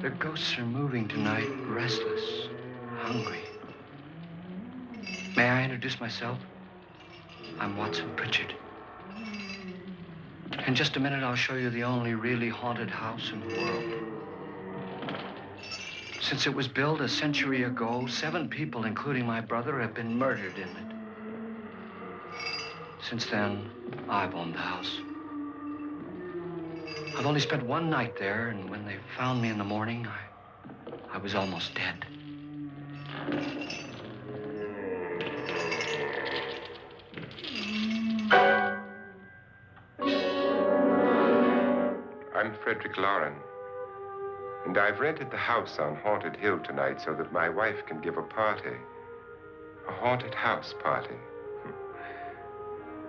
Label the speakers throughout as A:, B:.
A: The ghosts are moving tonight, restless, hungry. May I introduce myself? I'm Watson Pritchard. In just a minute, I'll show you the only really haunted house in the world. Since it was built a century ago, 7 people, including my brother, have been murdered in it. Since then, I've owned the house. I've only spent 1 night there, and when they found me in the morning, I was almost dead.
B: I'm Frederich Loren, and I've rented the house on Haunted Hill tonight so that my wife can give a party. A haunted house party.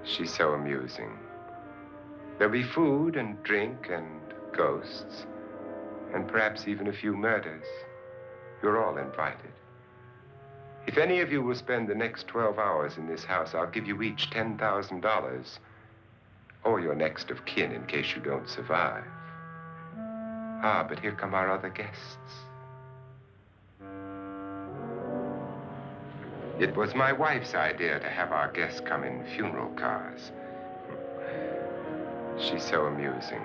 B: She's so amusing. There'll be food and drink and ghosts, and perhaps even a few murders. You're all invited. If any of you will spend the next 12 hours in this house, I'll give you each $10,000, or your next of kin in case you don't survive. Ah, but here come our other guests. It was my wife's idea to have our guests come in funeral cars. She's so amusing.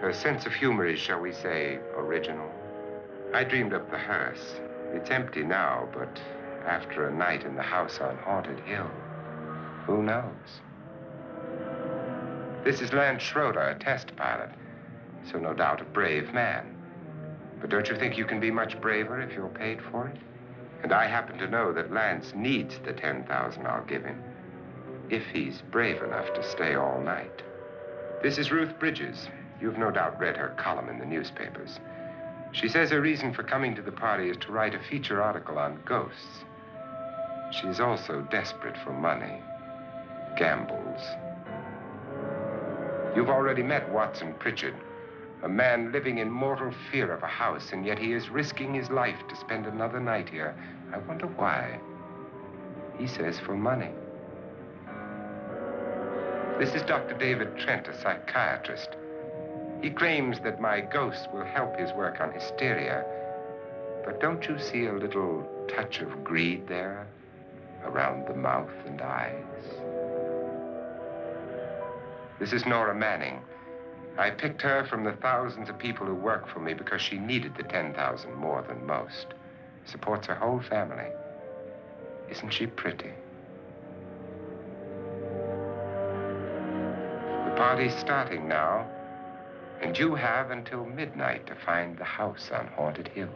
B: Her sense of humor is, shall we say, original. I dreamed up the hearse. It's empty now, but after a night in the house on Haunted Hill, who knows? This is Lance Schroeder, a test pilot, so no doubt a brave man. But don't you think you can be much braver if you're paid for it? And I happen to know that Lance needs the $10,000 I'll give him, if he's brave enough to stay all night. This is Ruth Bridges. You've no doubt read her column in the newspapers. She says her reason for coming to the party is to write a feature article on ghosts. She's also desperate for money, gambles. You've already met Watson Pritchard, a man living in mortal fear of a house, and yet he is risking his life to spend another night here. I wonder why. He says for money. This is Dr. David Trent, a psychiatrist. He claims that my ghost will help his work on hysteria. But don't you see a little touch of greed there, around the mouth and eyes? This is Nora Manning. I picked her from the thousands of people who work for me because she needed the $10,000 more than most. Supports her whole family. Isn't she pretty? The party's starting now, and you have until midnight to find the house on Haunted Hill.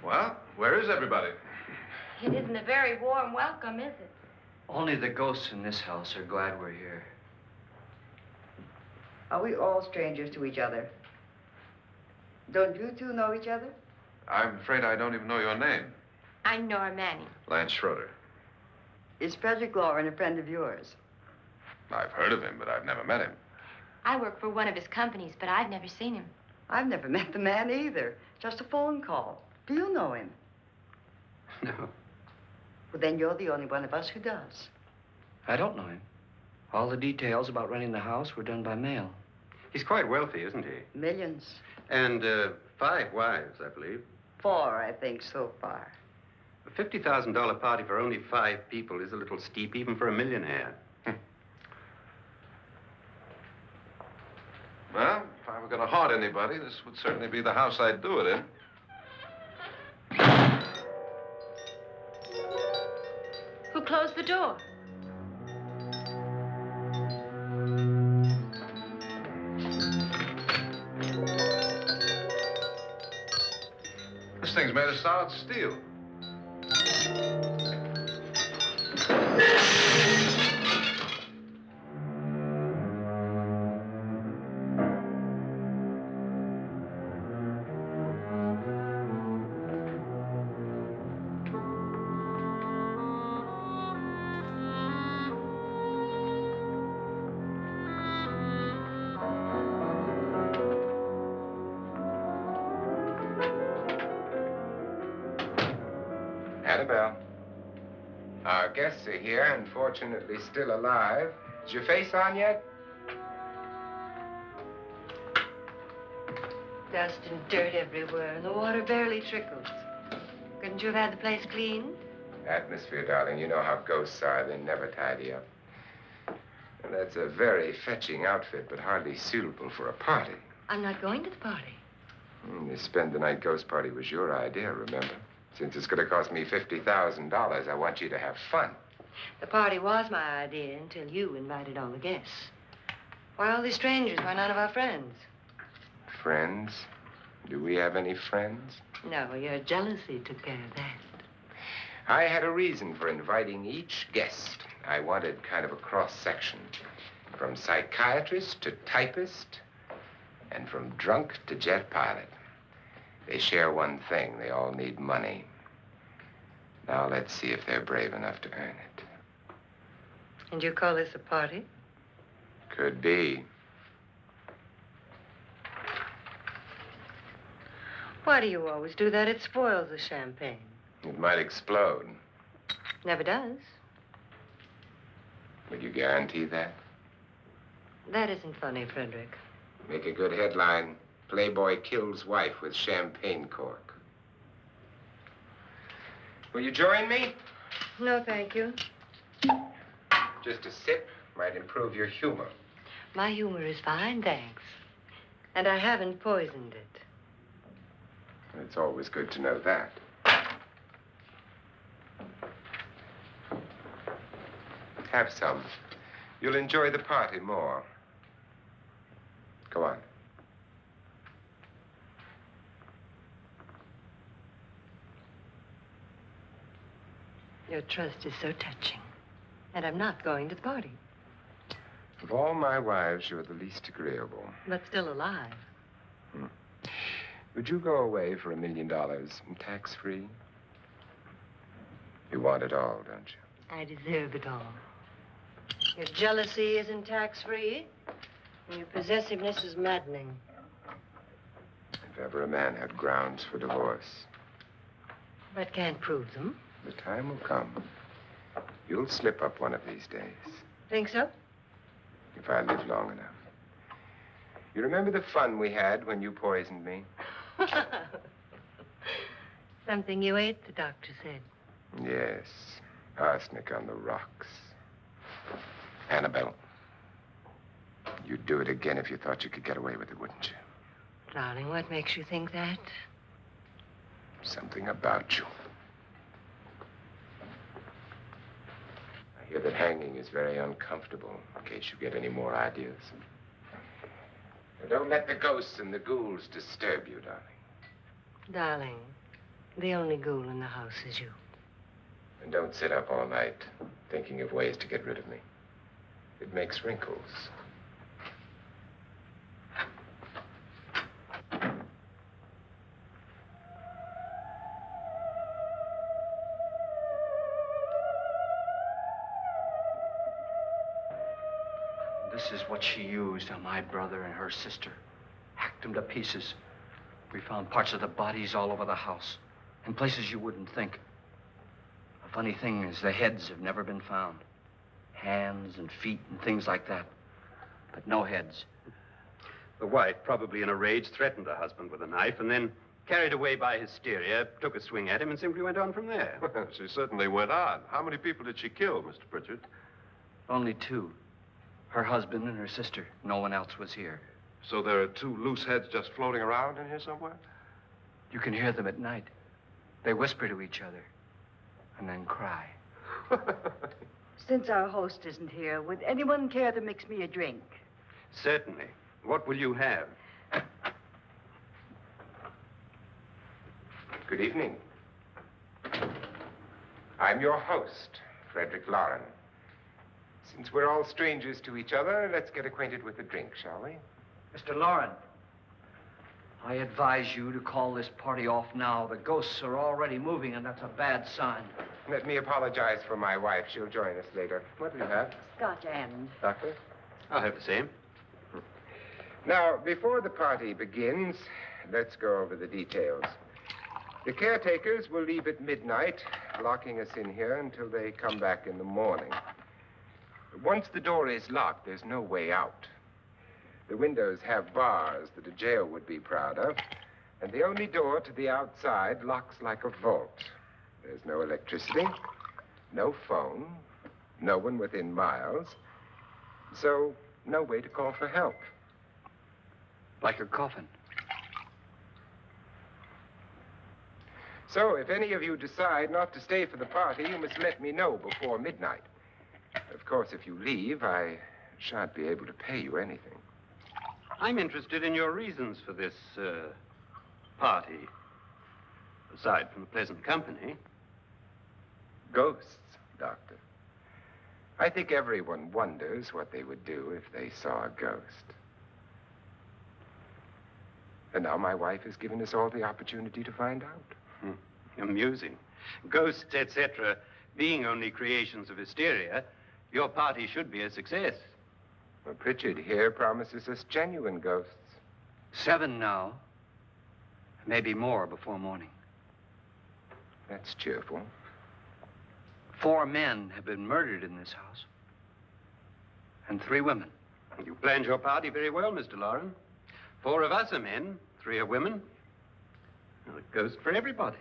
C: Well, where is everybody?
D: It isn't a very warm welcome, is it?
A: Only the ghosts in this house are glad we're here.
E: Are we all strangers to each other? Don't you two know each other?
C: I'm afraid I don't even know your name.
D: I'm Nora Manning.
C: Lance Schroeder.
E: Is Frederich Loren a friend of yours?
C: I've heard of him, but I've never met him.
D: I work for one of his companies, but I've never seen him.
E: I've never met the man either. Just a phone call. Do you know him?
A: No,
E: Well, then you're the only one of us who does.
A: I don't know him. All the details about renting the house were done by mail.
F: He's quite wealthy, isn't he?
E: Millions.
F: And 5 wives, I believe.
E: 4, I think, so far.
F: A $50,000 party for only 5 people is a little steep, even for a millionaire.
C: Well, if I were going to haunt anybody, this would certainly be the house I'd do it in.
D: Who closed the door?
C: This thing's made of solid steel.
B: Annabelle. Our guests are here, unfortunately still alive. Is your face on yet?
E: Dust and dirt everywhere, and the water barely trickles. Couldn't you have had the place cleaned?
B: Atmosphere, darling. You know how ghosts are. They never tidy up. And that's a very fetching outfit, but hardly suitable for a party.
E: I'm not going to the party.
B: The spend-the-night ghost party was your idea, remember? Since it's going to cost me $50,000, I want you to have fun.
E: The party was my idea until you invited all the guests. Why all these strangers? Why none of our friends?
B: Friends? Do we have any friends?
E: No, your jealousy took care of that.
B: I had a reason for inviting each guest. I wanted kind of a cross-section. From psychiatrist to typist, and from drunk to jet pilot. They share one thing. They all need money. Now let's see if they're brave enough to earn it.
E: And you call this a party?
B: Could be.
E: Why do you always do that? It spoils the champagne.
B: It might explode.
E: Never does.
B: Would you guarantee that?
E: That isn't funny, Frederick.
B: Make a good headline. Playboy kills wife with champagne cork. Will you join me?
E: No, thank you.
B: Just a sip might improve your humor.
E: My humor is fine, thanks. And I haven't poisoned it.
B: It's always good to know that. Have some. You'll enjoy the party more. Go on.
E: Your trust is so touching. And I'm not going to the party.
B: Of all my wives, you're the least agreeable.
E: But still alive.
B: Would you go away for $1 million tax-free? You want it all, don't you?
E: I deserve it all. Your jealousy isn't tax-free. And your possessiveness is maddening.
B: If ever a man had grounds for divorce.
E: But can't prove them.
B: The time will come. You'll slip up one of these days.
E: Think so?
B: If I live long enough. You remember the fun we had when you poisoned me?
E: Something you ate, the doctor said.
B: Yes. Arsenic on the rocks. Annabelle, you'd do it again if you thought you could get away with it, wouldn't you?
E: Darling, what makes you think that?
B: Something about you. I hear that hanging is very uncomfortable, in case you get any more ideas. Now, don't let the ghosts and the ghouls disturb you, darling.
E: Darling, The only ghoul in the house is you.
B: And don't sit up all night thinking of ways to get rid of me. It makes wrinkles.
A: This is what she used on my brother and her sister. Hacked them to pieces. We found parts of the bodies all over the house, in places you wouldn't think. The funny thing is the heads have never been found. Hands and feet and things like that. But no heads.
F: The wife, probably in a rage, threatened her husband with a knife and then, carried away by hysteria, took a swing at him and simply went on from there.
C: She certainly went on. How many people did she kill, Mr. Pritchard?
A: Only two. Her husband and her sister. No one else was here.
C: So there are two loose heads just floating around in here somewhere?
A: You can hear them at night. They whisper to each other and then cry.
G: Since our host isn't here, would anyone care to mix me a drink?
F: Certainly. What will you have?
B: Good evening. I'm your host, Frederich Loren. Since we're all strangers to each other, let's get acquainted with a drink, shall we?
A: Mr. Loren, I advise you to call this party off now. The ghosts are already moving, and that's a bad sign.
B: Let me apologize for my wife. She'll join us later. What do you have?
G: Scotch and.
B: Doctor?
F: I'll have the same.
B: Now, before the party begins, let's go over the details. The caretakers will leave at midnight, locking us in here until they come back in the morning. Once the door is locked, there's no way out. The windows have bars that a jail would be proud of, and the only door to the outside locks like a vault. There's no electricity, no phone, no one within miles, so no way to call for help.
A: Like a coffin.
B: So if any of you decide not to stay for the party, you must let me know before midnight. Of course, if you leave, I shan't be able to pay you anything.
F: I'm interested in your reasons for this, party. Aside from the pleasant company.
B: Ghosts, Doctor. I think everyone wonders what they would do if they saw a ghost. And now my wife has given us all the opportunity to find out.
F: Amusing. Ghosts, etc., being only creations of hysteria, your party should be a success.
B: Well, Pritchard here promises us genuine ghosts.
A: 7 now. Maybe more before morning.
B: That's cheerful.
A: 4 men have been murdered in this house. And 3 women.
F: You planned your party very well, Mr. Loren. 4 of us are men, 3 are women. Well, a ghost for everybody.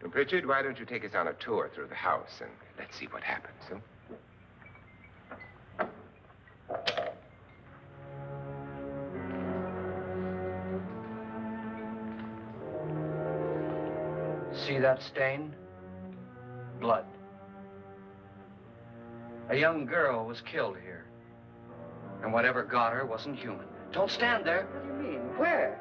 B: Now, Pritchard, why don't you take us on a tour through the house and let's see what happens, huh?
A: See that stain? Blood. A young girl was killed here. And whatever got her wasn't human. Don't stand there.
G: What do you mean? Where?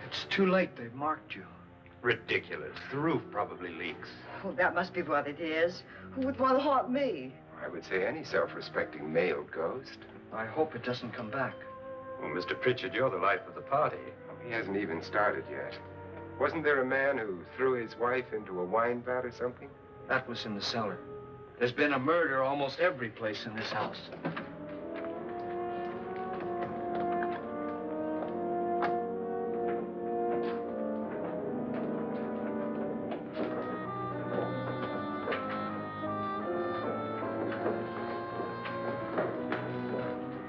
A: It's too late. They've marked you.
F: Ridiculous. The roof probably leaks.
G: Oh, that must be what it is. Who would want to haunt me?
B: I would say any self-respecting male ghost.
A: I hope it doesn't come back.
F: Well, Mr. Pritchard, you're the life of the party.
B: He hasn't even started yet. Wasn't there a man who threw his wife into a wine vat or something?
A: That was in the cellar. There's been a murder almost every place in this house.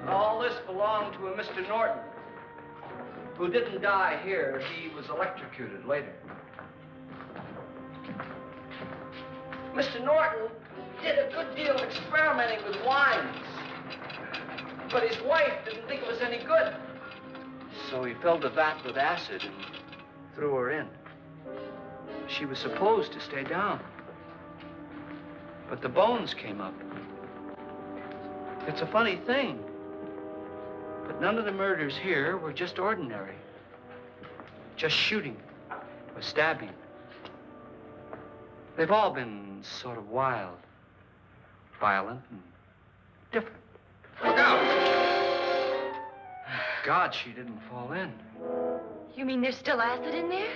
A: All this belonged to a Mr. Norton, who didn't die here. He was electrocuted later. Mr. Norton did a good deal of experimenting with wines, but his wife didn't think it was any good. So he filled the vat with acid and threw her in. She was supposed to stay down. But the bones came up. It's a funny thing. But none of the murders here were just ordinary. Just shooting or stabbing. They've all been sort of wild, violent, and different.
C: Look out!
A: God, she didn't fall in.
D: You mean there's still acid in there?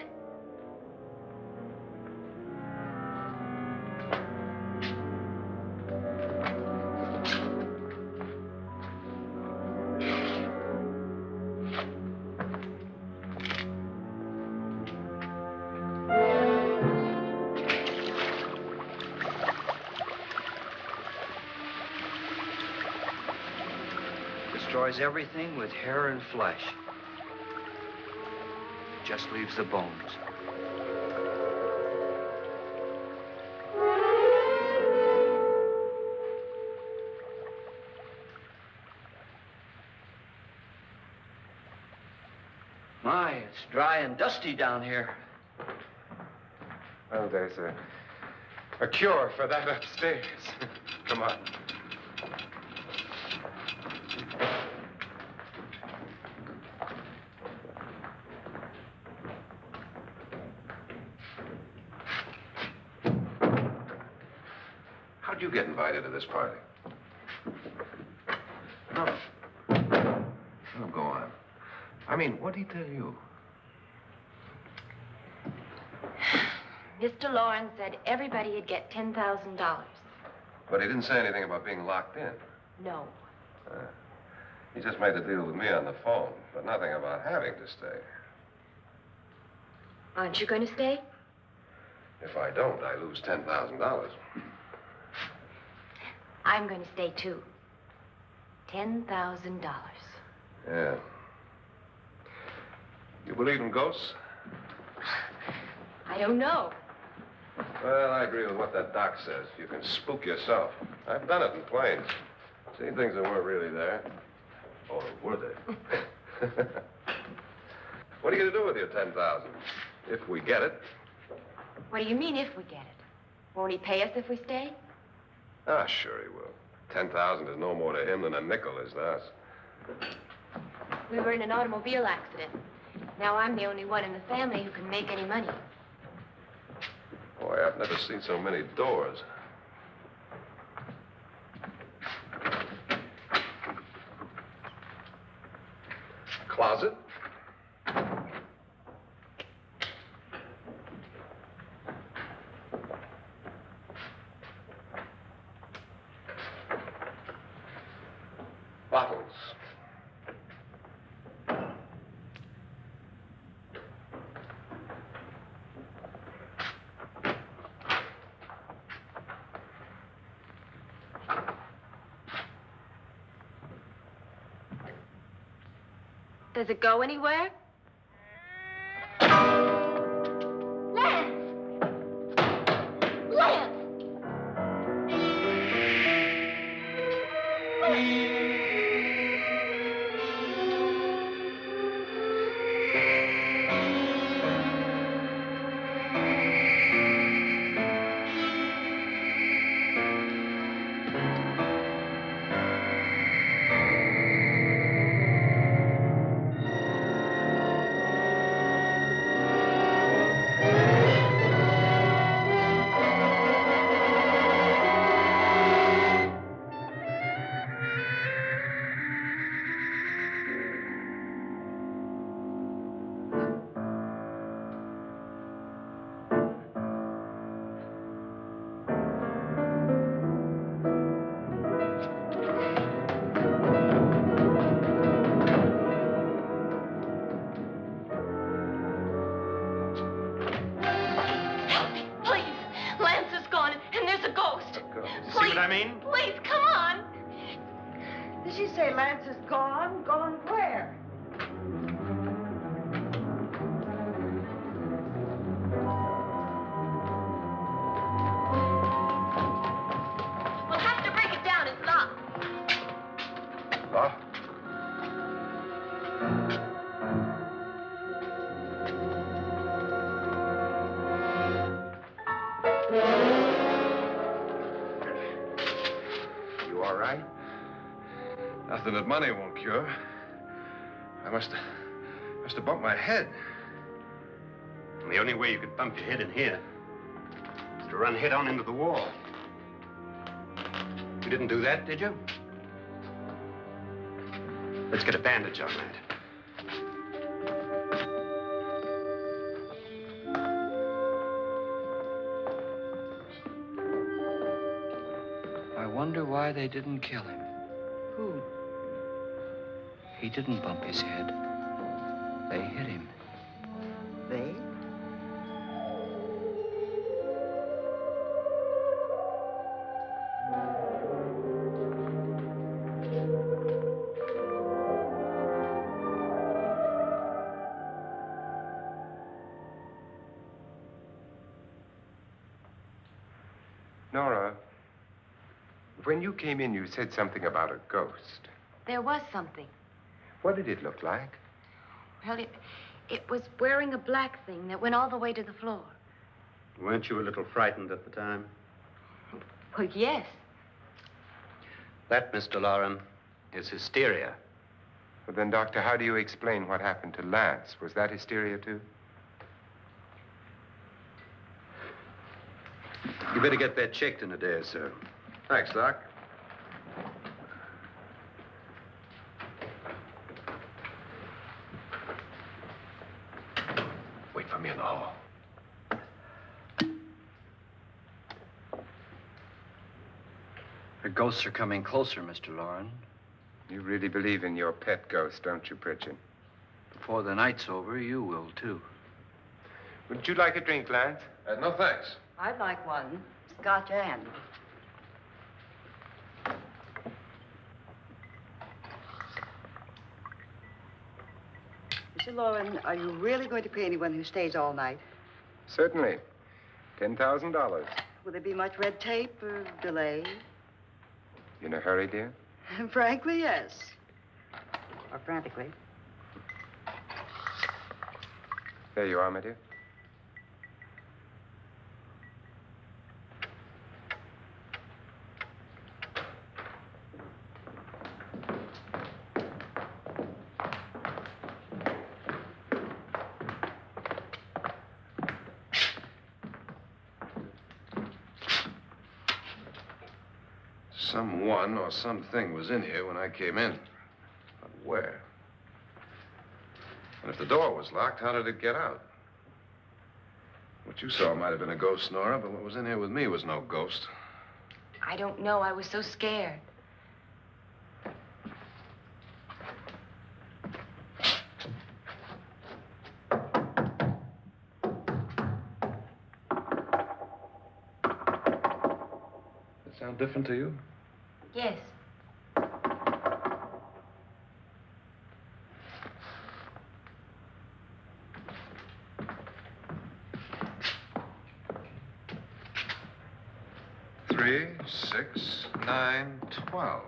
A: Destroys everything with hair and flesh. Just leaves the bones. My, it's dry and dusty down here.
B: Well, there's a cure for that upstairs. Come on.
C: How'd you get invited to this party?
B: Oh.
C: Oh, go on. I mean, what'd he tell you?
D: Mr. Loren said everybody'd get $10,000.
C: But he didn't say anything about being locked in.
D: No.
C: He just made the deal with me on the phone, but nothing about having to stay.
D: Aren't you going to stay?
C: If I don't, I lose $10,000.
D: I'm going to stay, too. $10,000.
C: Yeah. You believe in ghosts?
D: I don't know.
C: Well, I agree with what that doc says. You can spook yourself. I've done it in planes. Seen things that weren't really there. Or were they? What are you going to do with your $10,000? If we get it.
D: What do you mean, if we get it? Won't he pay us if we stay?
C: Ah, sure he will. 10,000 is no more to him than a nickel is to us.
D: We were in an automobile accident. Now I'm the only one in the family who can make any money.
C: Boy, I've never seen so many doors. Closet? Bottles.
D: Does it go anywhere? Lance! Lance!
F: See what I mean?
D: Please, come on.
G: Did she say Lance is gone? Gone where?
D: We'll have to break it down. It's locked.
C: Locked? Nothing that money won't cure. I must have bumped my head.
F: And the only way you could bump your head in here is to run head on into the wall. You didn't do that, did you? Let's get a bandage on that.
A: I wonder why they didn't kill him.
G: Who?
A: He didn't bump his head. They hit him.
G: They?
B: Nora, when you came in, you said something about a ghost.
D: There was something.
B: What did it look like?
D: Well, it was wearing a black thing that went all the way to the floor.
F: Weren't you a little frightened at the time?
D: Well, yes.
F: That, Mr. Loren, is hysteria.
B: Well, then, Doctor, how do you explain what happened to Lance? Was that hysteria, too?
F: You better get that checked in a day or so.
C: Thanks, Doc. Wait for me in the hall.
A: The ghosts are coming closer, Mr. Loren.
B: You really believe in your pet ghost, don't you, Pritchard?
A: Before the night's over, you will, too.
B: Would you like a drink, Lance?
C: No, thanks.
G: I'd like one. Scotch and. Mr. Loren, are you really going to pay anyone who stays all night?
B: Certainly. $10,000.
G: Will there be much red tape or delay?
B: You in a hurry, dear?
G: Frankly, yes. Or frantically.
B: There you are, my dear.
C: Someone or something was in here when I came in. But where? And if the door was locked, how did it get out? What you saw might have been a ghost, Nora, but what was in here with me was no ghost.
D: I don't know. I was so scared.
C: Does it sound different to you?
D: Yes.
C: Three, 6, 9, 12.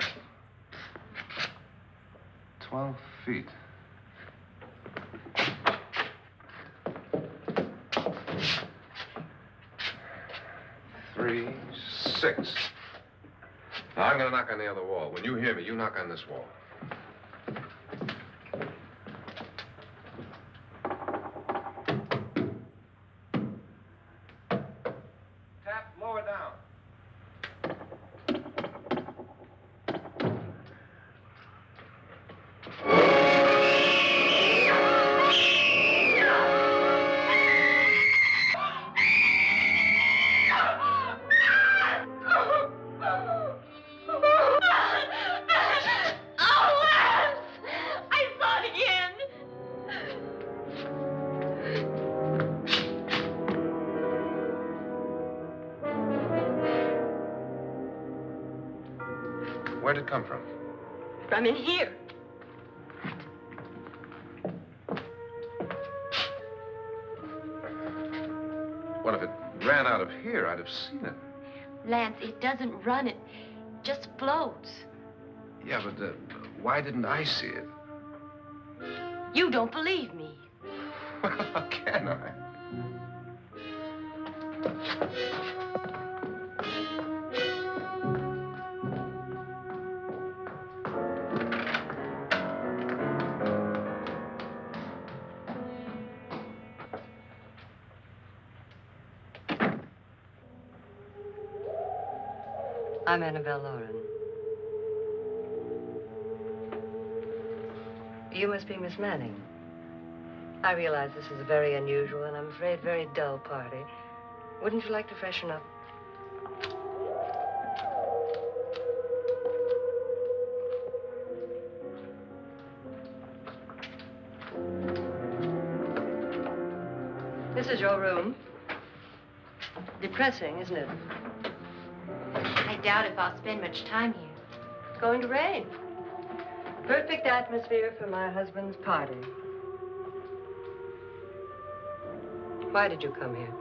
C: 12 feet. Three, 6. Now, I'm going to knock on the other wall. When you hear me, you knock on this wall. Tap lower down. Where'd it come from?
D: From in here.
C: Well, if it ran out of here, I'd have seen it.
D: Lance, it doesn't run. It just floats.
C: Yeah, but why didn't I see it?
D: You don't believe me.
C: Well, how can I?
E: I'm Annabelle Loren. You must be Miss Manning. I realize this is a very unusual and I'm afraid very dull party. Wouldn't you like to freshen up? This is your room. Depressing, isn't it?
D: I doubt if I'll spend much time here.
E: It's going to rain. Perfect atmosphere for my husband's party. Why did you come here?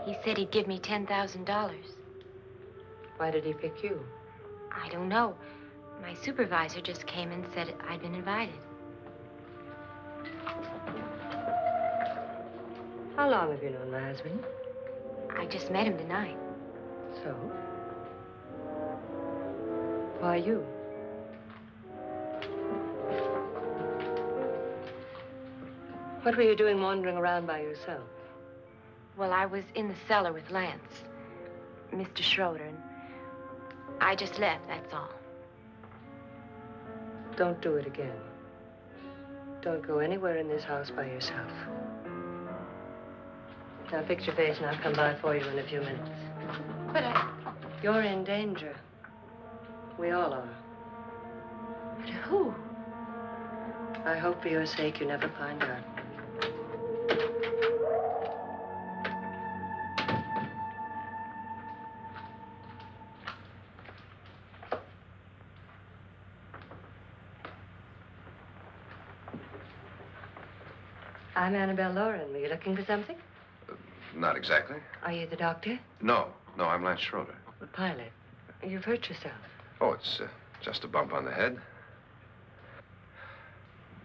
D: He said he'd give me $10,000.
E: Why did he pick you?
D: I don't know. My supervisor just came and said I'd been invited.
E: How long have you known my husband?
D: I just met him tonight.
E: So? Why you? What were you doing wandering around by yourself?
D: Well, I was in the cellar with Lance, Mr. Schroeder, and I just left, that's all.
E: Don't do it again. Don't go anywhere in this house by yourself. Now fix your face and I'll come by for you in a few minutes.
D: But
E: You're in danger. We all are.
D: but who?
E: I hope for your sake you never find out. I'm Annabelle Loren. Were you looking for something?
C: Not exactly.
E: Are you the doctor?
C: No, I'm Lance Schroeder.
E: The pilot. You've hurt yourself.
C: Oh, it's just a bump on the head.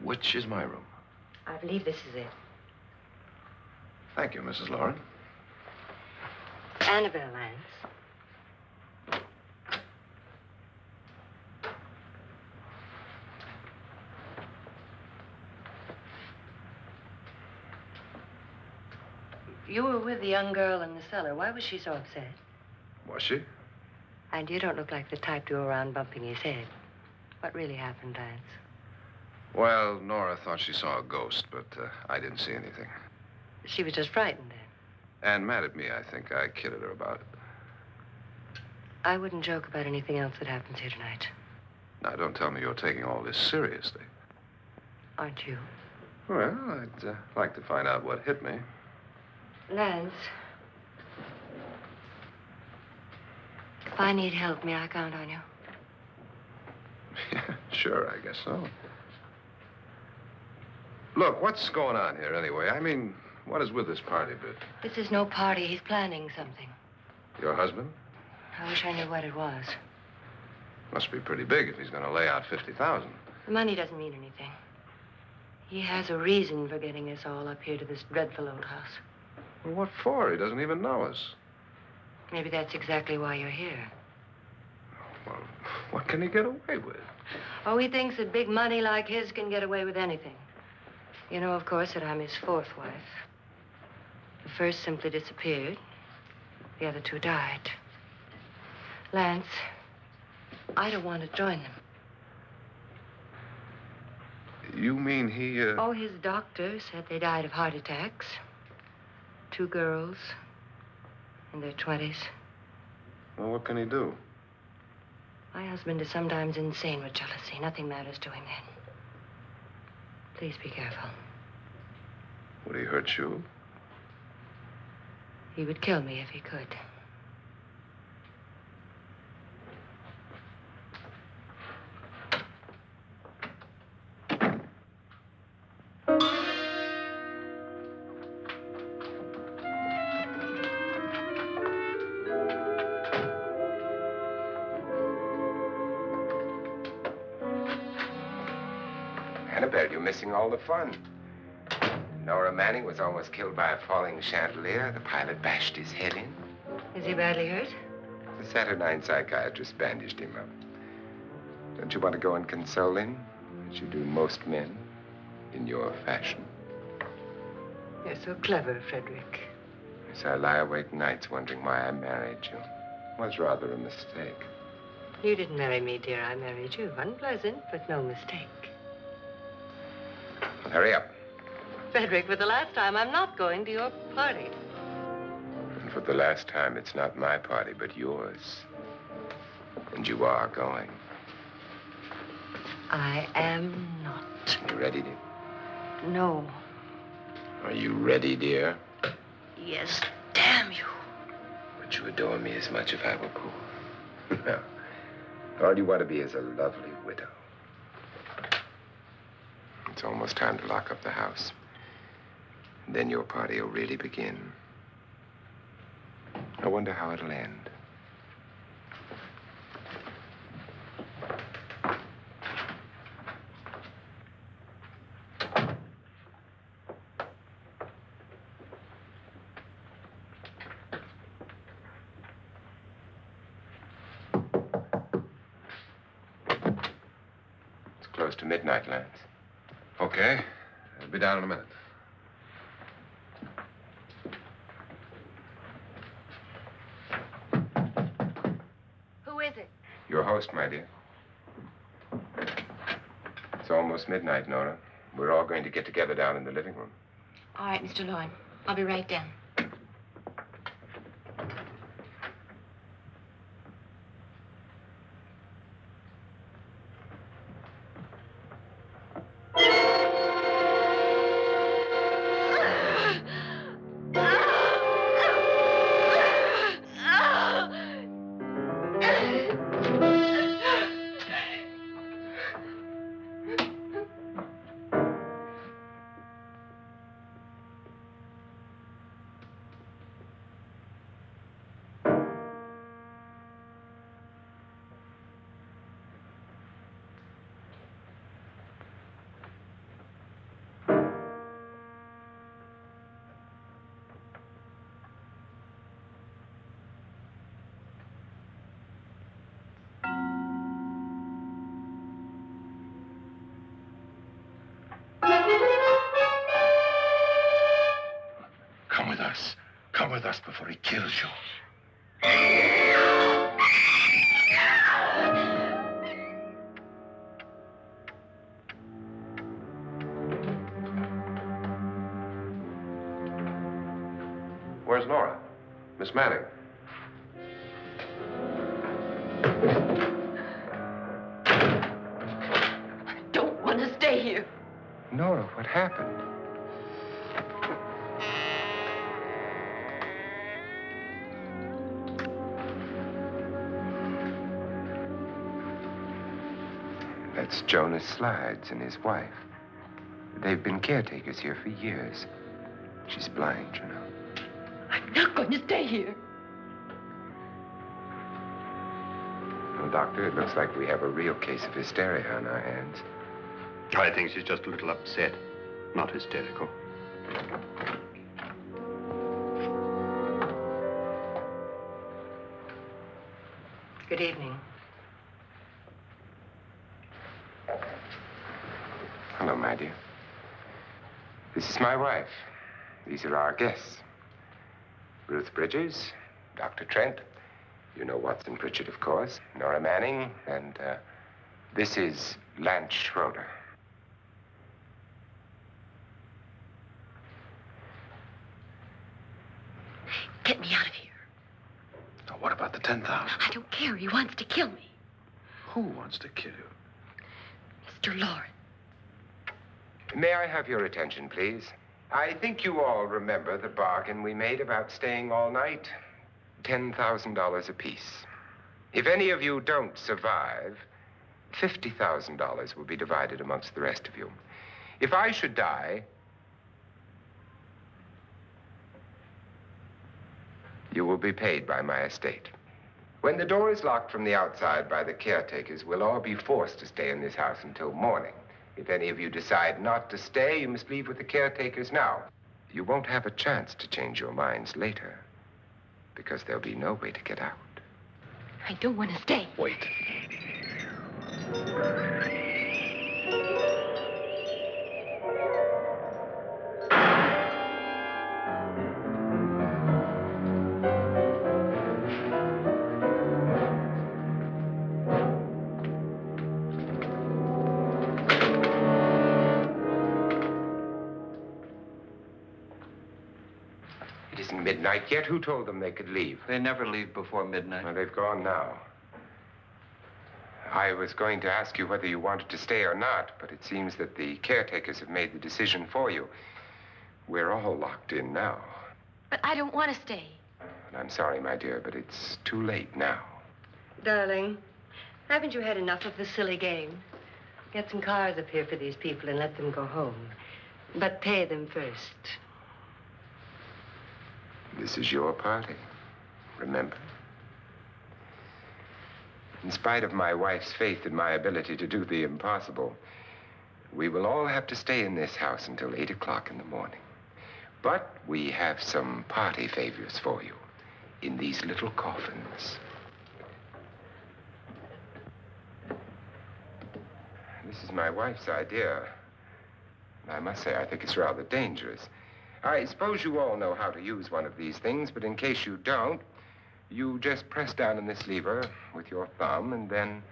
C: Which is my room?
E: I believe this is it.
C: Thank you, Mrs. Loren.
E: Annabelle, Lance. You were with the young girl in the cellar. Why was she so upset?
C: Was she?
E: And you don't look like the type to go around bumping his head. What really happened, Lance?
C: Well, Nora thought she saw a ghost, but I didn't see anything.
E: She was just frightened then.
C: And mad at me, I think. I kidded her about it.
E: I wouldn't joke about anything else that happens here tonight.
C: Now, don't tell me you're taking all this seriously.
E: Aren't you?
C: Well, I'd like to find out what hit me.
E: Lance. If I need help, may I count on you?
C: Yeah, sure, I guess so. Look, what's going on here anyway? I mean, what is with this party bit?
E: This is no party. He's planning something.
C: Your husband?
E: I wish I knew what it was.
C: Must be pretty big if he's going to lay out 50,000.
E: The money doesn't mean anything. He has a reason for getting us all up here to this dreadful old house.
C: Well, what for? He doesn't even know us.
E: Maybe that's exactly why you're here.
C: Well, what can he get away with?
E: Oh, he thinks that big money like his can get away with anything. You know, of course, that I'm his fourth wife. The first simply disappeared. The other two died. Lance, I don't want to join them.
C: You mean he,
E: Oh, his doctor said they died of heart attacks. 2 girls in their 20s.
C: Well, what can he do?
E: My husband is sometimes insane with jealousy. Nothing matters to him then. Please be careful.
C: Would he hurt you?
E: He would kill me if he could.
B: Annabelle, you're missing all the fun. Nora Manning was almost killed by a falling chandelier. The pilot bashed his head in.
E: Is he badly hurt?
B: The saturnine psychiatrist bandaged him up. Don't you want to go and console him, as you do most men, in your fashion?
E: You're so clever, Frederick.
B: Yes, I lie awake nights wondering why I married you. Was rather a mistake.
E: You didn't marry me, dear. I married you. Unpleasant, but no mistake.
B: Well, hurry up.
E: Frederick, for the last time, I'm not going to your party.
B: And for the last time, it's not my party, but yours. And you are going.
E: I am not.
B: You ready, dear?
E: No.
B: Are you ready, dear?
E: Yes, damn you.
B: Would you adore me as much if I were poor? No. All you want to be is a lovely widow. It's almost time to lock up the house. And then your party will really begin. I wonder how it'll end. It's close to midnight, Lance.
C: Okay. I'll be down in a minute.
D: Who is it?
B: Your host, my dear. It's almost midnight, Nora. We're all going to get together down in the living room.
D: All right, Mr. Loren. I'll be right down.
H: Come with us. Come with us before he kills you.
C: Where's Nora? Miss Manning.
D: I don't want to stay here.
B: Nora, what happened? That's Jonas Slides and his wife. They've been caretakers here for years. She's blind, you know.
D: I'm not going to stay here.
B: Well, Doctor, it looks like we have a real case of hysteria on our hands.
F: I think she's just a little upset, not hysterical.
E: Good evening.
B: Hello, my dear. This is my wife. These are our guests. Ruth Bridges, Dr. Trent. You know Watson Pritchard, of course. Nora Manning, and this is Lance Schroeder.
D: Get me out of here.
H: Now, what about the 10,000?
D: I don't care. He wants to kill me.
H: Who wants to kill you?
D: Mr. Loren.
B: May I have your attention, please? I think you all remember the bargain we made about staying all night. $10,000 apiece. If any of you don't survive, $50,000 will be divided amongst the rest of you. If I should die, you will be paid by my estate. When the door is locked from the outside by the caretakers, we'll all be forced to stay in this house until morning. If any of you decide not to stay, you must leave with the caretakers now. You won't have a chance to change your minds later, because there'll be no way to get out.
D: I don't want to stay.
H: Wait.
B: midnight yet? Who told them they could leave?
A: They never leave before midnight.
B: Well, they've gone now. I was going to ask you whether you wanted to stay or not, but it seems that the caretakers have made the decision for you. We're all locked in now.
D: But I don't want to stay.
B: And I'm sorry, my dear, but it's too late now.
E: Darling, haven't you had enough of the silly game? Get some cars up here for these people and let them go home. But pay them first.
B: This is your party, remember? In spite of my wife's faith in my ability to do the impossible, we will all have to stay in this house until 8 o'clock in the morning. But we have some party favors for you in these little coffins. This is my wife's idea. I must say, I think it's rather dangerous. I suppose you all know how to use one of these things, but in case you don't, you just press down on this lever with your thumb and then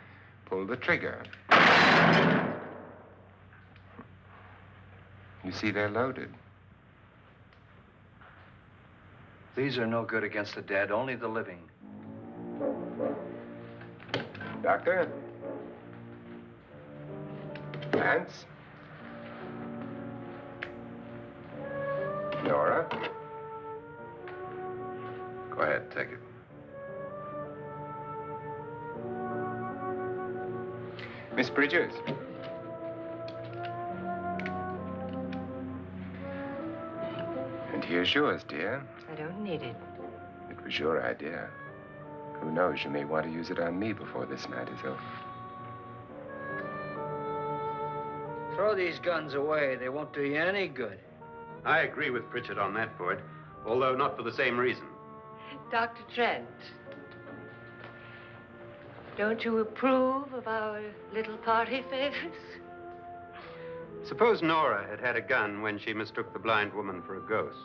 B: pull the trigger. You see, they're loaded.
A: These are no good against the dead, only the living.
B: Doctor? Lance? Nora?
C: Go ahead, take it.
B: Miss Bridges? And here's yours, dear.
E: I don't need it.
B: It was your idea. Who knows, you may want to use it on me before this night is over.
A: Throw these guns away. They won't do you any good.
F: I agree with Pritchard on that point, although not for the same reason.
E: Dr. Trent, don't you approve of our little party favors?
F: Suppose Nora had had a gun when she mistook the blind woman for a ghost.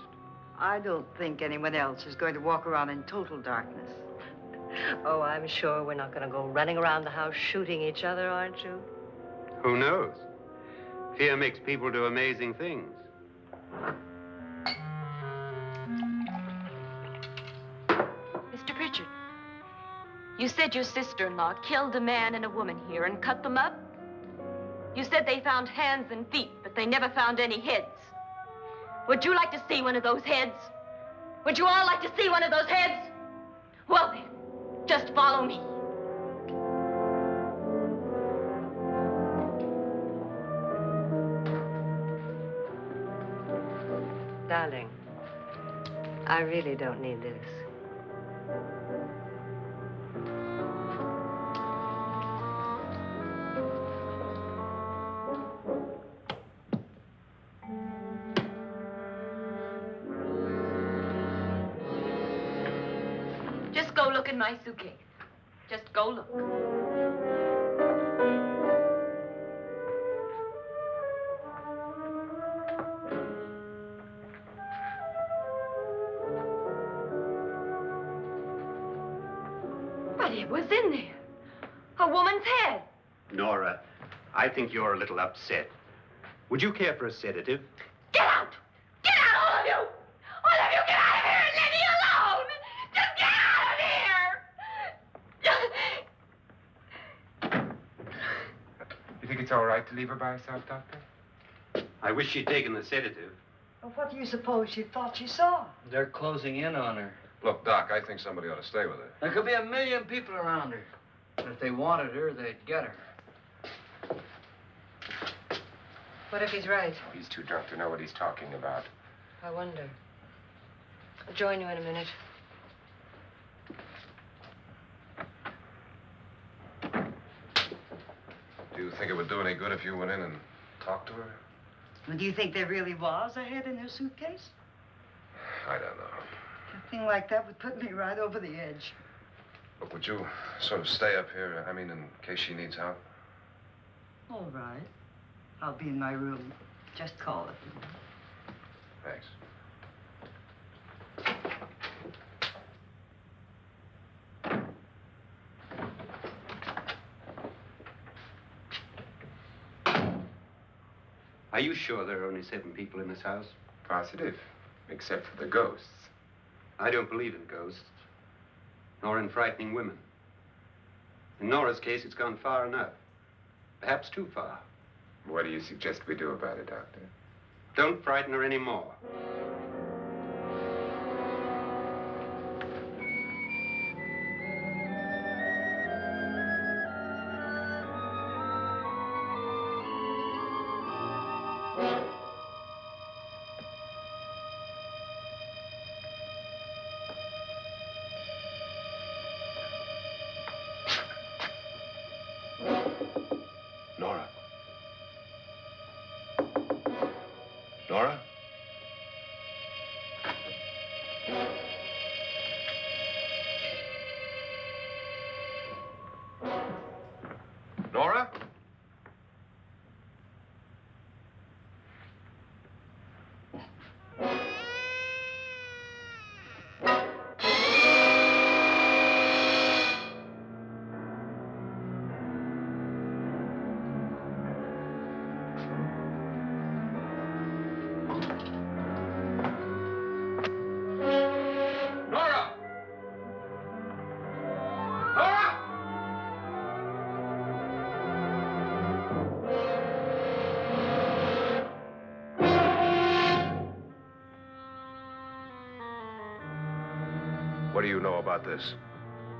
G: I don't think anyone else is going to walk around in total darkness.
E: Oh, I'm sure we're not going to go running around the house shooting each other, aren't you?
F: Who knows? Fear makes people do amazing things.
D: Mr. Pritchard, you said your sister-in-law killed a man and a woman here and cut them up? You said they found hands and feet, but they never found any heads. Would you like to see one of those heads? Would you all like to see one of those heads? Well, then, just follow me.
E: Darling, I really don't need this.
D: Just go look in my suitcase. Just go look. But it was in there. A woman's head.
F: Nora, I think you're a little upset. Would you care for a sedative?
D: Get out! Get out, all of you! All of you, get out of here and leave me alone! Just get out of here!
B: You think it's all right to leave her by herself, Doctor?
F: I wish she'd taken the sedative.
G: Well, what do you suppose she thought she saw?
A: They're closing in on her.
C: Look, Doc, I think somebody ought to stay with her.
A: There could be 1 million people around her. But if they wanted her, they'd get her.
E: What if he's right?
B: He's too drunk to know what he's talking about.
E: I wonder. I'll join you in a minute.
C: Do you think it would do any good if you went in and talked to her?
G: Well, do you think there really was a head in her suitcase?
C: I don't know.
G: A thing like that would put me right over the edge.
C: Look, would you sort of stay up here, I mean, in case she needs help?
G: All right. I'll be in my room. Just call it.
C: Thanks.
F: Are you sure there are only 7 people in this house?
B: Positive, except for the ghosts.
F: I don't believe in ghosts, nor in frightening women. In Nora's case, it's gone far enough. Perhaps too far.
B: What do you suggest we do about it, Doctor?
F: Don't frighten her anymore.
C: Nora? Nora? Nora? Nora! Nora! What do you know about this?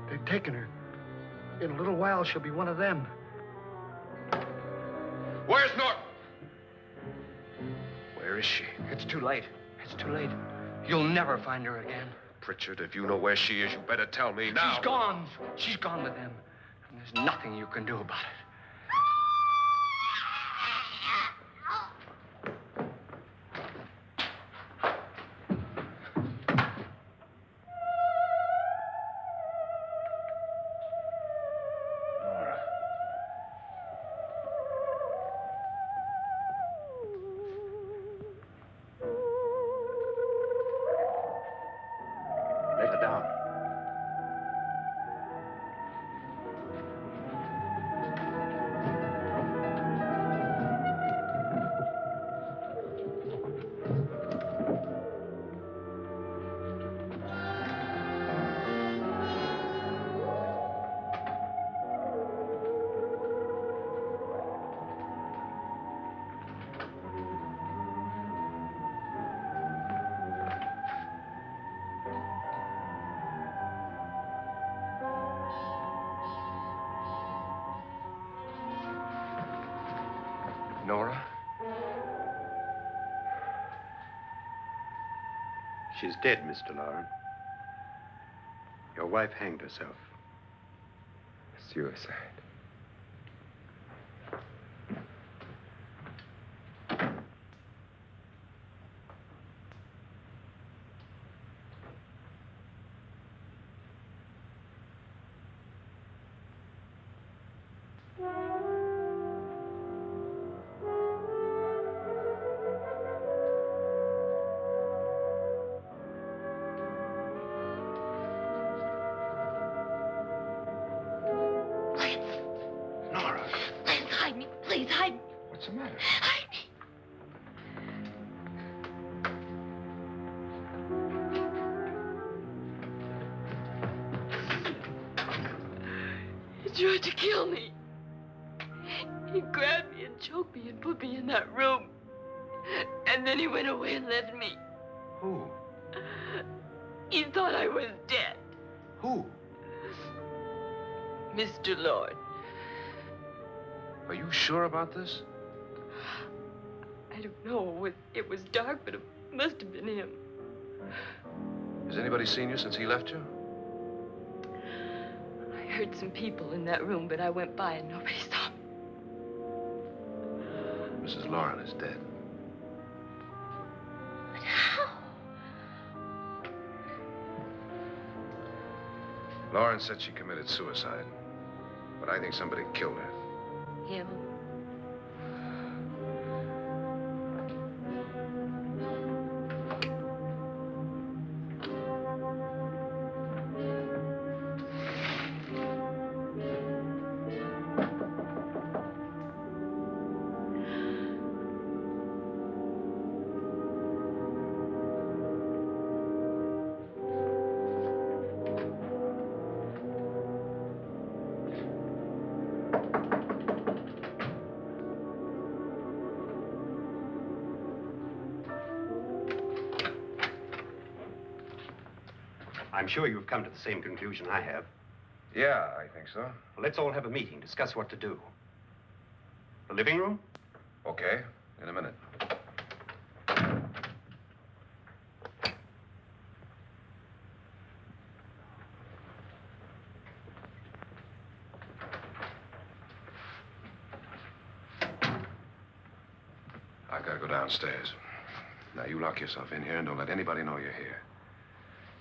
A: They've taken her. In a little while, she'll be one of them.
C: Where's Nora? Where is she?
A: It's too late. It's too late. You'll never find her again.
C: Pritchard, if you know where she is, you better tell me now.
A: She's gone. She's gone with them. And there's nothing you can do about it.
C: Nora.
F: Let her down.
C: Nora?
F: She's dead, Mr. Loren. Your wife hanged herself.
B: Suicide.
C: Nora,
D: Please hide me. Please hide me.
B: What's the matter?
D: Hide me. He tried to kill me. He grabbed me and choked me and put me in that room. And then he went away and left me.
C: who?
D: He thought I was dead.
C: Who?
D: Mr. Lord.
C: Are you sure about this?
D: I don't know. It was dark, but it must have been him.
C: Has anybody seen you since he left you?
D: I heard some people in that room, but I went by and nobody saw me.
C: Mrs. Loren is dead.
D: But how?
C: Loren said she committed suicide, but I think somebody killed her.
D: Him?
F: I'm sure you've come to the same conclusion I have.
C: Yeah, I think so.
F: Well, let's all have a meeting, discuss what to do. The living room?
C: Okay, in a minute. I gotta go downstairs. Now, you lock yourself in here and don't let anybody know you're here.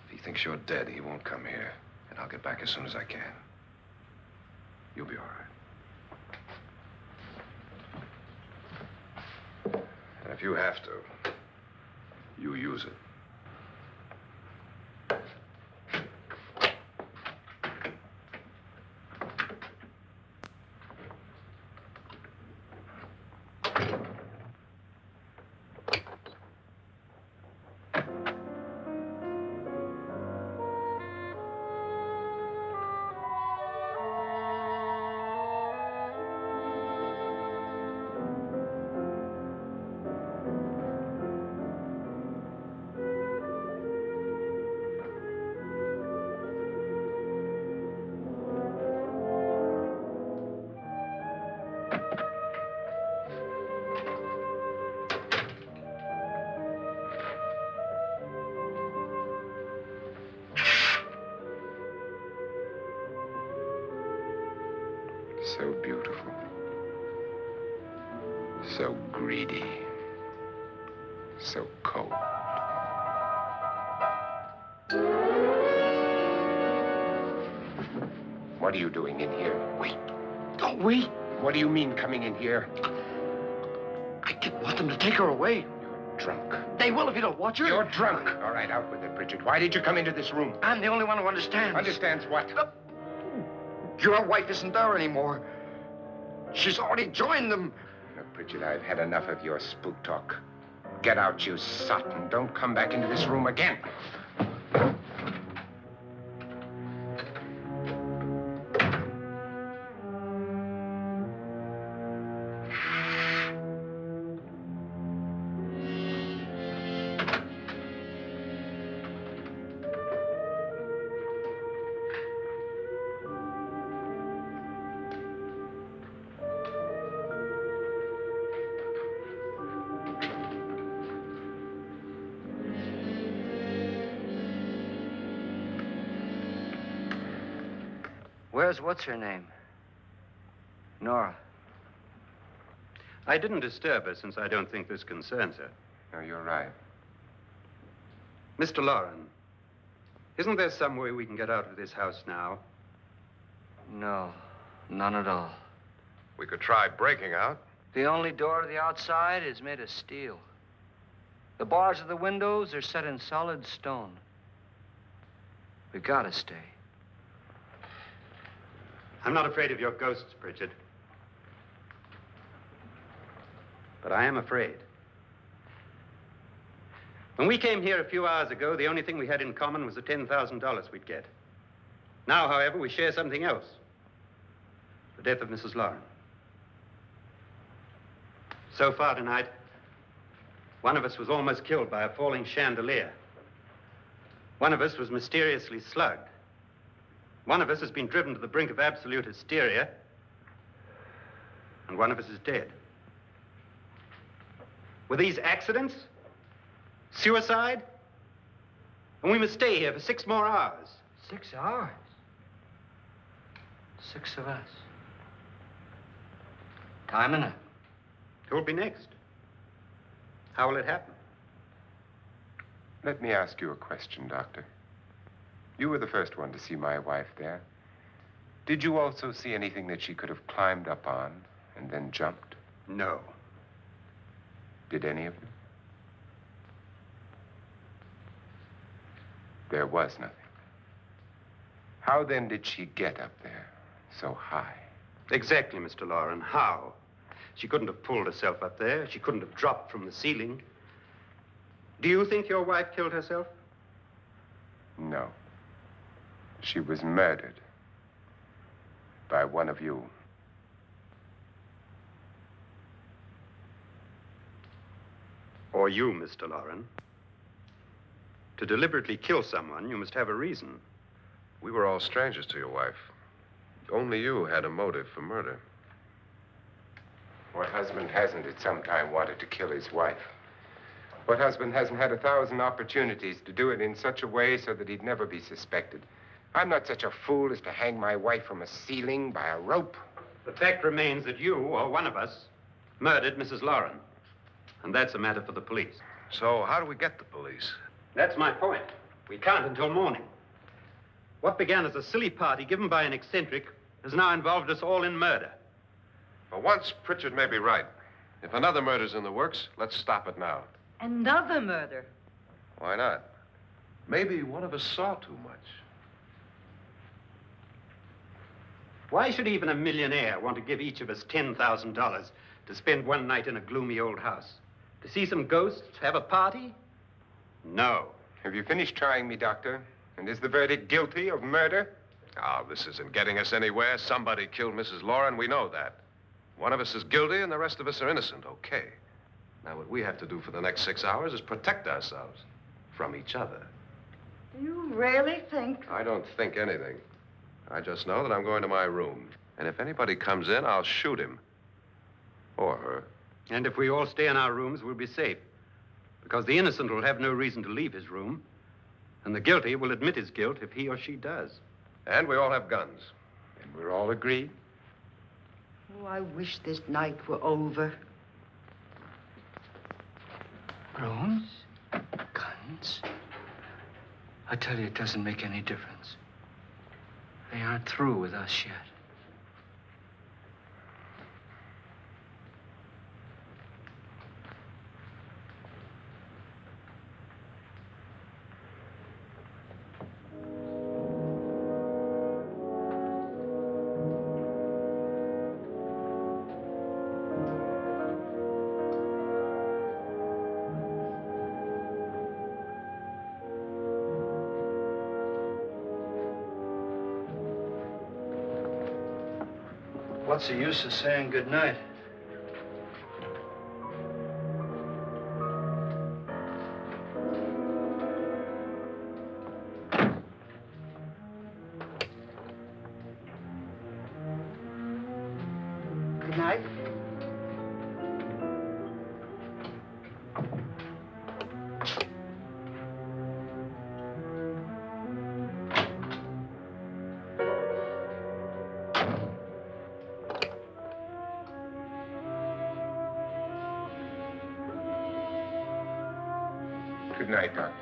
C: If he thinks you're dead, he won't come here. And I'll get back as soon as I can. You'll be all right. And if you have to, you use it. So beautiful. So greedy. So cold. What are you doing in here?
H: Wait. Don't wait.
B: What do you mean coming in here?
H: I didn't want them to take her away.
B: You're drunk.
H: They will if you don't watch her.
B: You're drunk. All right, out with it, Pritchard. Why did you come into this room?
H: I'm the only one who understands.
B: Understands what?
H: Your wife isn't there anymore. She's already joined them.
B: Look, Pritchard, I've had enough of your spook talk. Get out, you sot, and don't come back into this room again.
A: Where's what's-her-name? Nora.
F: I didn't disturb her since I don't think this concerns her.
B: No, you're right.
F: Mr. Loren, isn't there some way we can get out of this house now?
A: No, none at all.
C: We could try breaking out.
A: The only door to the outside is made of steel. The bars of the windows are set in solid stone. We gotta stay.
F: I'm not afraid of your ghosts, Pritchard. But I am afraid. When we came here a few hours ago, the only thing we had in common was the $10,000 we'd get. Now, however, we share something else. The death of Mrs. Loren. So far tonight, one of us was almost killed by a falling chandelier. One of us was mysteriously slugged. One of us has been driven to the brink of absolute hysteria, and one of us is dead. Were these accidents? Suicide? And we must stay here for 6 more hours.
A: 6 hours? 6 of us. Time enough.
F: Who'll be next? How will it happen?
B: Let me ask you a question, Doctor. You were the first one to see my wife there. Did you also see anything that she could have climbed up on and then jumped?
F: No.
B: Did any of you? There was nothing. How then did she get up there so high?
F: Exactly, Mr. Loren. How? She couldn't have pulled herself up there. She couldn't have dropped from the ceiling. Do you think your wife killed herself?
B: No. She was murdered by one of you.
F: Or you, Mr. Loren. To deliberately kill someone, you must have a reason.
C: We were all strangers to your wife. Only you had a motive for murder.
B: What husband hasn't at some time wanted to kill his wife? What husband hasn't had 1,000 opportunities to do it in such a way so that he'd never be suspected? I'm not such a fool as to hang my wife from a ceiling by a rope.
F: The fact remains that you, or one of us, murdered Mrs. Loren. And that's a matter for the police.
C: So how do we get the police?
F: That's my point. We can't until morning. What began as a silly party given by an eccentric has now involved us all in murder.
C: For once, Pritchard may be right. If another murder's in the works, let's stop it now.
G: Another murder.
C: Why not? Maybe one of us saw too much.
F: Why should even a millionaire want to give each of us $10,000 to spend one night in a gloomy old house? To see some ghosts, have a party? No.
B: Have you finished trying me, Doctor? And is the verdict guilty of murder?
C: Oh, this isn't getting us anywhere. Somebody killed Mrs. Loren. We know that. One of us is guilty and the rest of us are innocent. Okay. Now, what we have to do for the next 6 hours is protect ourselves from each other.
G: Do you really think?
C: I don't think anything. I just know that I'm going to my room. And if anybody comes in, I'll shoot him. Or her.
F: And if we all stay in our rooms, we'll be safe. Because the innocent will have no reason to leave his room. And the guilty will admit his guilt if he or she does.
C: And we all have guns.
B: And we're all agreed?
G: Oh, I wish this night were over.
A: Rooms? Guns? I tell you, it doesn't make any difference. They aren't through with us yet. What's the use of saying goodnight?
G: Good night.
B: Good night, Doctor.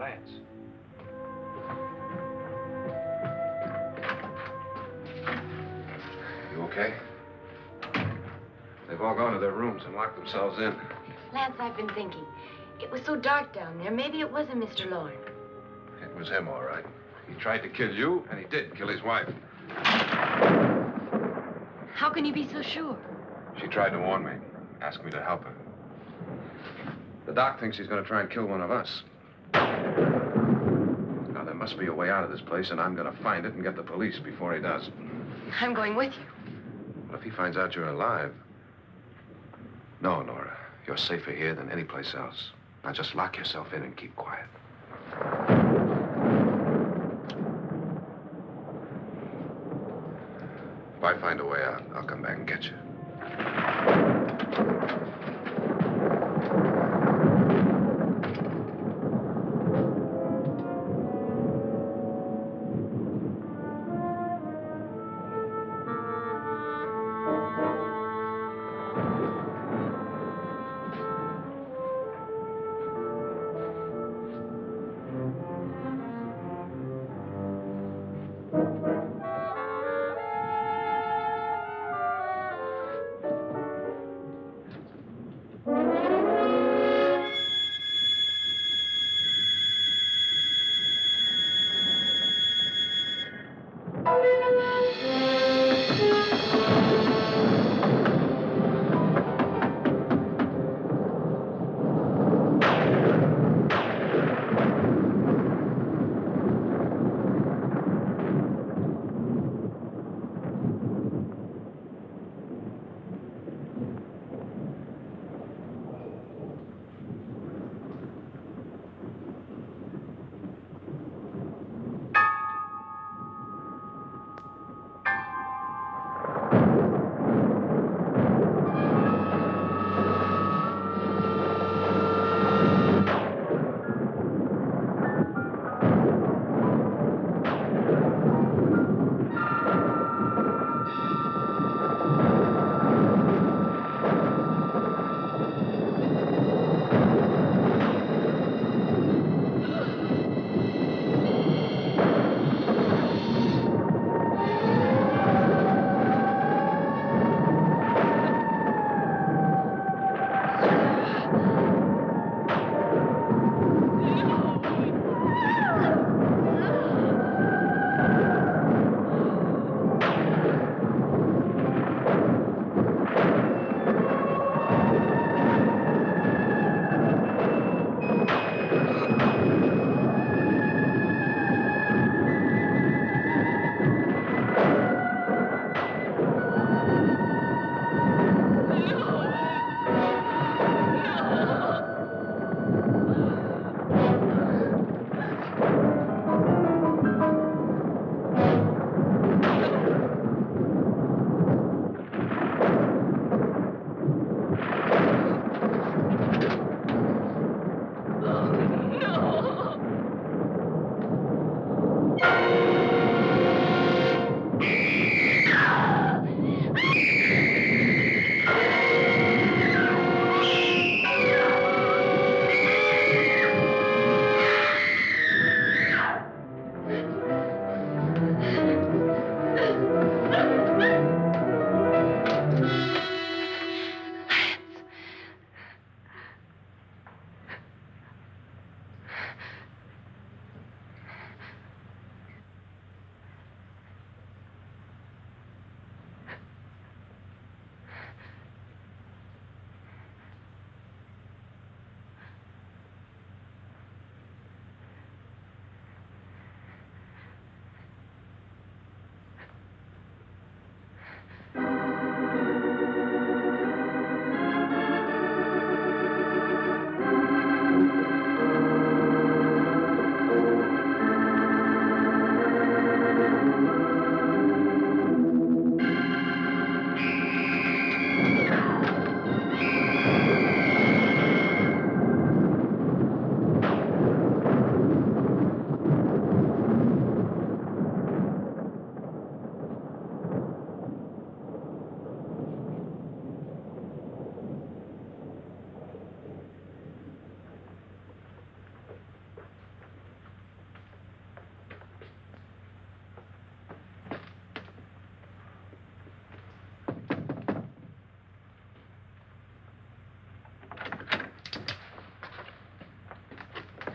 C: Lance. You okay? They've all gone to their rooms and locked themselves in.
D: Lance, I've been thinking. It was so dark down there. Maybe it wasn't Mr. Loren.
C: It was him, all right. He tried to kill you, and he did kill his wife.
D: How can you be so sure?
C: She tried to warn me, asked me to help her. The doc thinks he's going to try and kill one of us. Now, there must be a way out of this place, and I'm going to find it and get the police before he does.
D: I'm going with you.
C: But if he finds out you're alive... No, Nora. You're safer here than any place else. Now, just lock yourself in and keep quiet. If I find a way out, I'll come back and get you.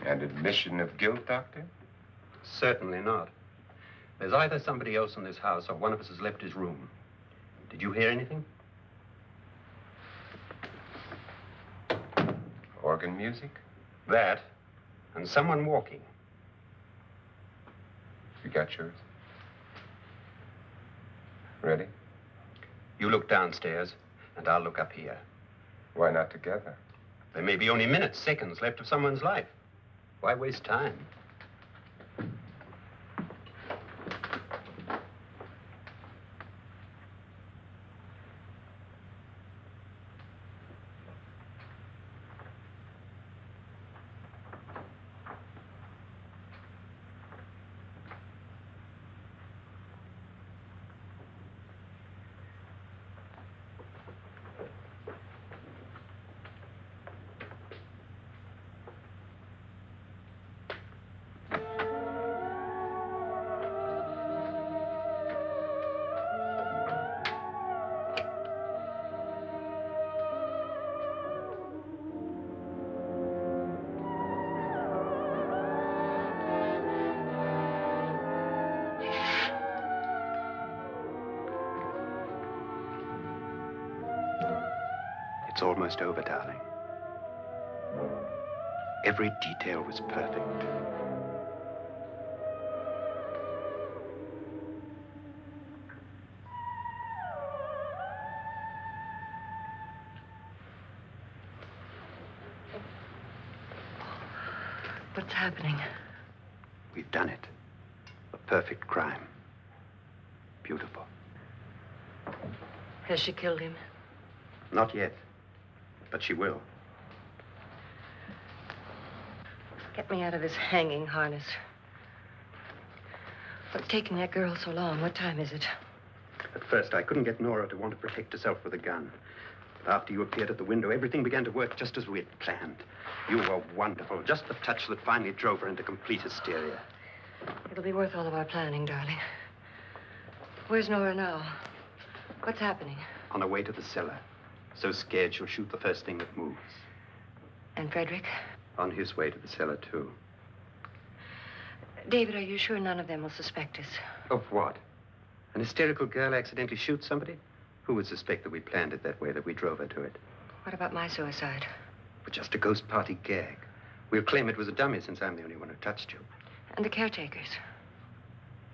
B: And admission of guilt, Doctor?
F: Certainly not. There's either somebody else in this house or one of us has left his room. Did you hear anything?
B: Organ music?
F: That, and someone walking.
B: You got yours? Ready?
F: You look downstairs, and I'll look up here.
B: Why not together?
F: There may be only minutes, seconds left of someone's life. Why waste time? It's almost over, darling. Every detail was perfect.
E: What's happening?
F: We've done it. A perfect crime. Beautiful.
E: Has she killed him?
F: Not yet, but she will.
E: Get me out of this hanging harness. What's taking that girl so long? What time is it?
F: At first, I couldn't get Nora to want to protect herself with a gun. But after you appeared at the window, everything began to work just as we had planned. You were wonderful. Just the touch that finally drove her into complete hysteria.
E: It'll be worth all of our planning, darling. Where's Nora now? What's happening?
F: On her way to the cellar. So scared she'll shoot the first thing that moves.
E: And Frederick?
F: On his way to the cellar, too.
E: David, are you sure none of them will suspect us?
F: Of what? An hysterical girl accidentally shoots somebody? Who would suspect that we planned it that way, that we drove her to it?
E: What about my suicide?
F: But just a ghost party gag. We'll claim it was a dummy since I'm the only one who touched you.
E: And the caretakers?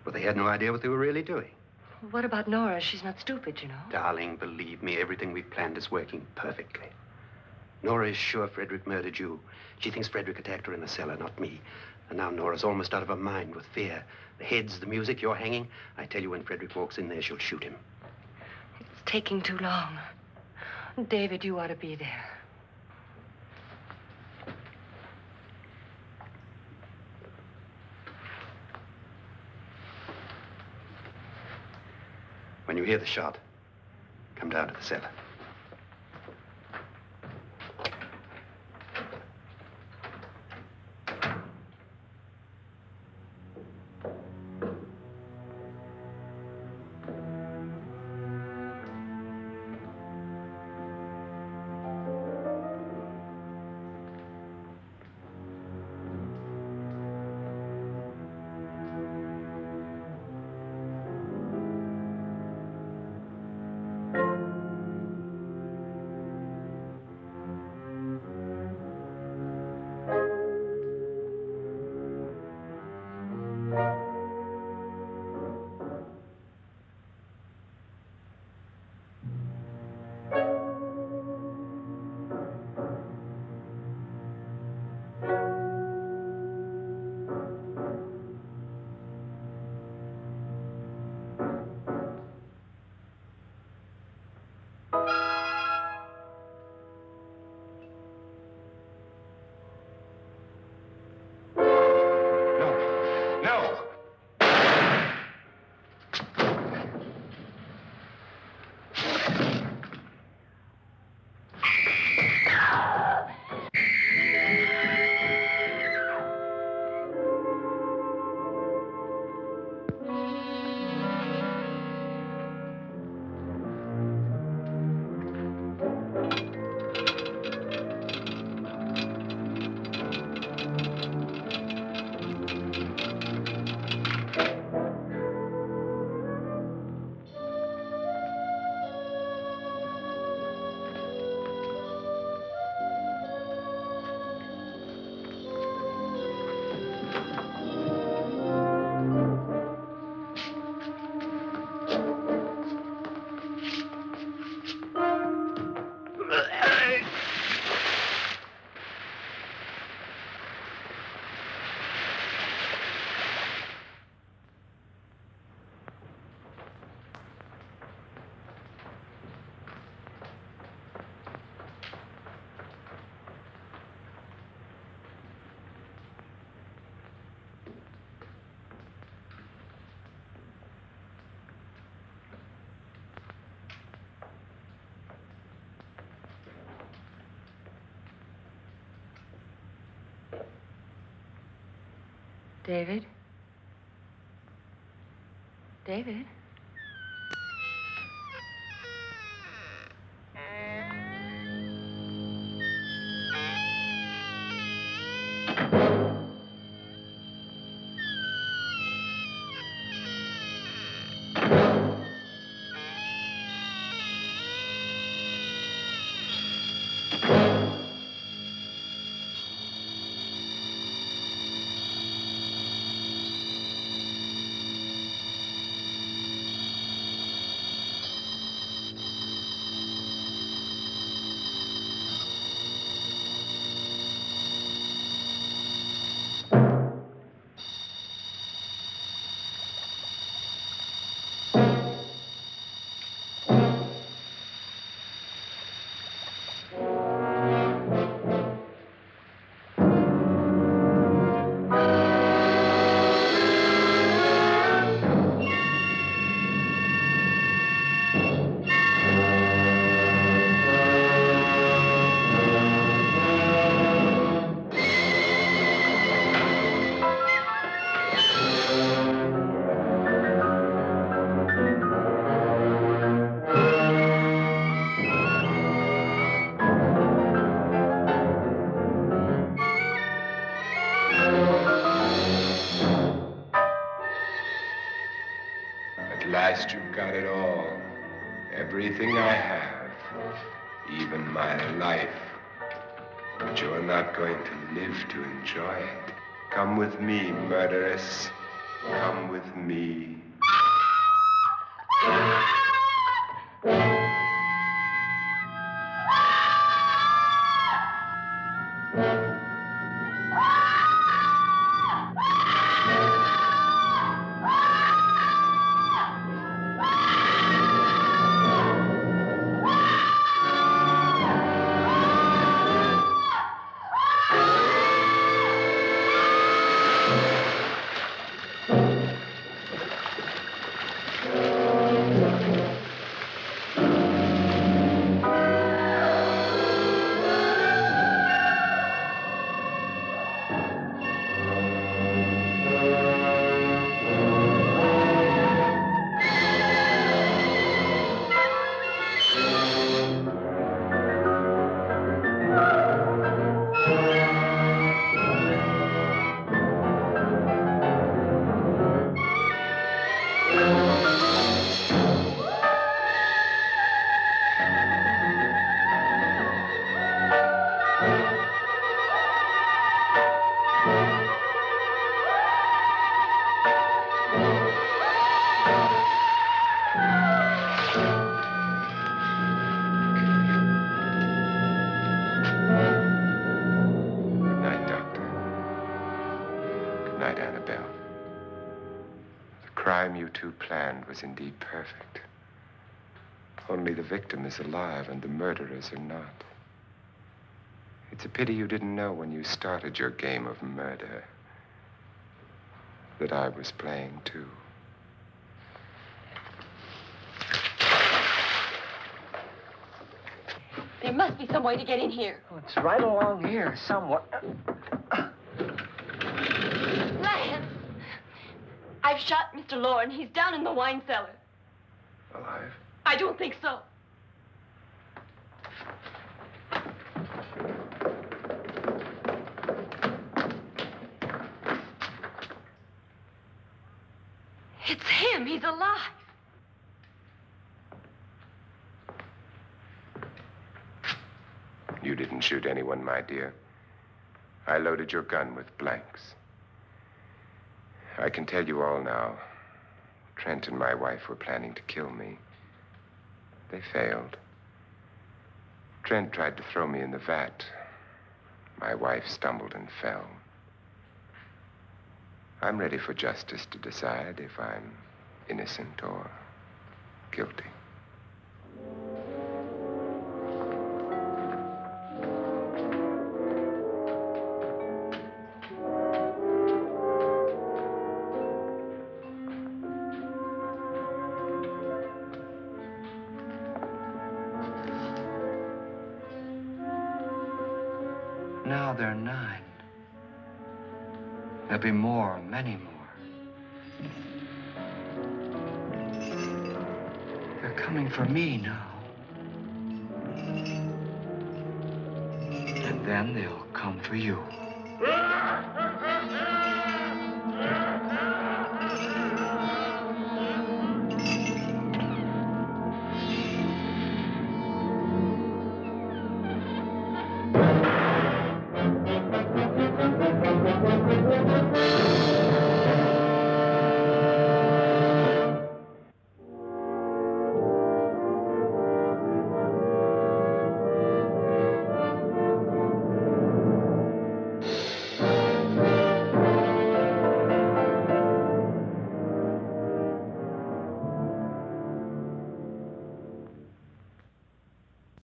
F: Well, they had no idea what they were really doing.
E: What about Nora? She's not stupid, you know.
F: Darling, believe me, everything we've planned is working perfectly. Nora is sure Frederick murdered you. She thinks Frederick attacked her in the cellar, not me. And now Nora's almost out of her mind with fear. The heads, the music, you're hanging. I tell you, when Frederick walks in there, she'll shoot him.
E: It's taking too long. David, you ought to be there.
F: When you hear the shot, come down to the cellar.
E: David? David?
B: At last you've got it all. Everything I have. Even my life. But you're not going to live to enjoy it. Come with me, murderess. Come with me. Annabelle. The crime you two planned was indeed perfect. Only the victim is alive and the murderers are not. It's a pity you didn't know when you started your game of murder that I was playing too.
D: There must be some way to get in here.
A: Oh, it's right along here somewhere.
D: Lance! I've shot Mr. Loren. He's down in the wine cellar.
C: Alive?
D: I don't think so. It's him. He's alive.
B: You didn't shoot anyone, my dear. I loaded your gun with blanks. I can tell you all now. Trent and my wife were planning to kill me. They failed. Trent tried to throw me in the vat. My wife stumbled and fell. I'm ready for justice to decide if I'm innocent or guilty.
A: Now they're 9. There'll be more, many more. They're coming for me now. And then they'll come for you.